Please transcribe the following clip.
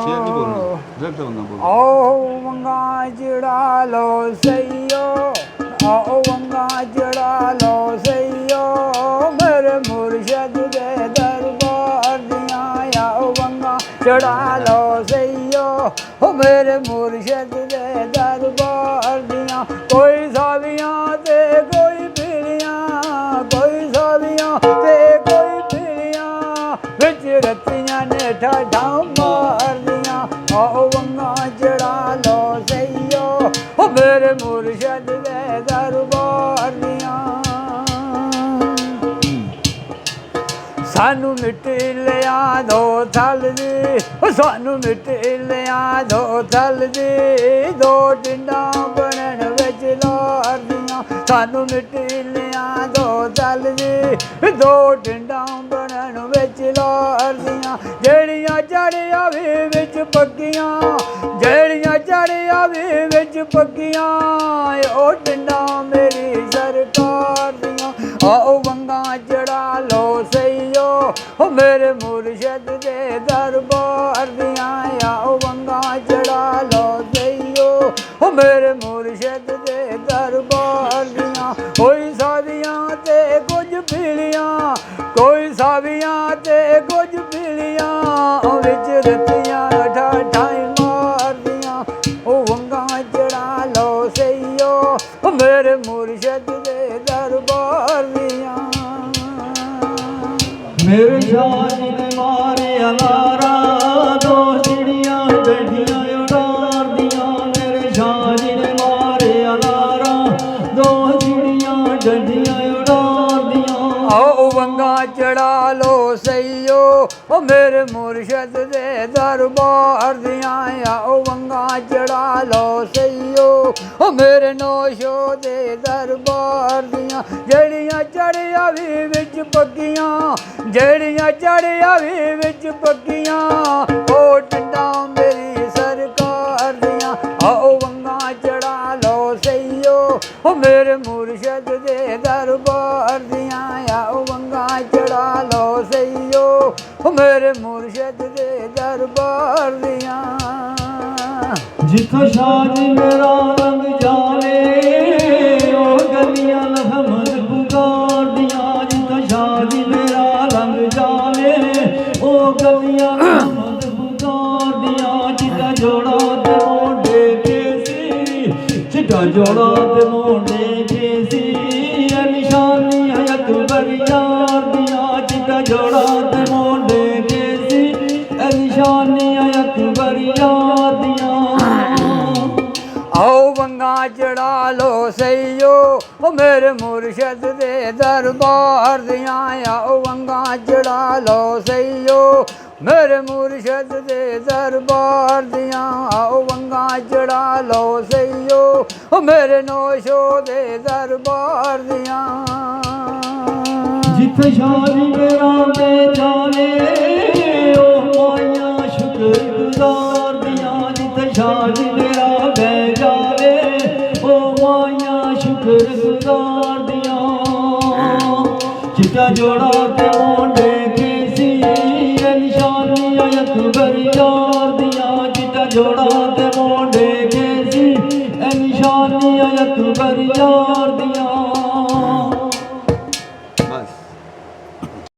शेर नहीं बोलना, डायरेक्ट बंदा बोल। आओ वंगा जड़ा लो सैयो, आओ वंगा जड़ा लो सैयो, मेरे मुर्शद दे दरबार दियां। आओ वंगा जड़ा लो सैयो, ओ मेरे मुर्शद दे दरबार दियां। कोई सावियां ते कोई पीलियां, कोई सावियां ते कोई पीलियां, विच रतियां ने ठाठा मार दियां। आओ वंगा जड़ा लो सैयो, ओ मेरे मुर्शद दे दरबार दियां। सानू मिट्टी लिया दो थल दी, सानू मिट्टी लिया दो थल दी, दो टिंडा बनन विच लार दियां। सानू मिट्टी लिया दो थल दी, दो टिंडा बनन विच लार दियां। जेड़ियां चढ़िया वी विच पक्कियां, जेड़ियां चढ़िया वी विच पक्कियां, ओ टिंडा मेरी सरकार दियां। आओ वंगा जड़ा लो सैयो, ओ मेरे मुर्शद दे दरबार दियां। आओ वंगा जड़ा लो सैयो, ओ मेरे मुर्शद दे दरबार दियां। कोई सावियां ते कुछ पीलियां, कोई सावियां ते कुछ पीलियां, विच रतियां ठाठाई मार दियां। ओ वंगा जड़ा लो सैयो, ओ मेरे मुर्शद दे दरबार दियां। मेरे शाह जी ने मारे अलारा, दो चिड़ियां बैठियां उड़ार दियां। मेरे शाह जी ने मारे अलारा, दो चिड़ियां बैठियां उड़ार दियां। आओ वंगा चढ़ा लो सैयो, ओ मेरे मुर्शद दे दरबार दियां। आओ वंगा चढ़ा लो सैयो, ओ मेरे नौशो दे दरबार दियां। जेड़ियां चढ़िया वी विच पक्कियां, जेड़ियां चढ़िया वी विच पक्कियां, ओ टिंडा मेरी सरकार दियां। आओ वंगा चढ़ा लो सैयो, ओ मेरे मुर्शद दे दरबार दियां। आओ वंगा चढ़ा लो सैयो, ओ मेरे मुर्शद दे दरबार दियां। जिथों शाह जी मेरा रंग जावे, ओ गलियां लहमद पुकार दियां। जिथों शाह जी मेरा रंग जावे, ओ गलियां लहमद पुकार दियां। चिट्टा जोड़ा ते मोंडे केसी, चिट्टा जोड़ा ते मोंडे केसी, निशानियां अकबर यार दियां। चिट्टा जोड़ा ते मोंडे केसी, निशानियां अकबर यार दियां। आओ वंगा चढ़ा लो सैयो, ओ मेरे मुर्शद दे दरबार दियां। आओ वंगा चढ़ा लो सैयो, मेरे मुर्शद दे दरबार दियां। आओ वंगा चढ़ा लो सैयो, ओ मेरे नौशो दे दरबार दियां। जिथे शाह जी मेरा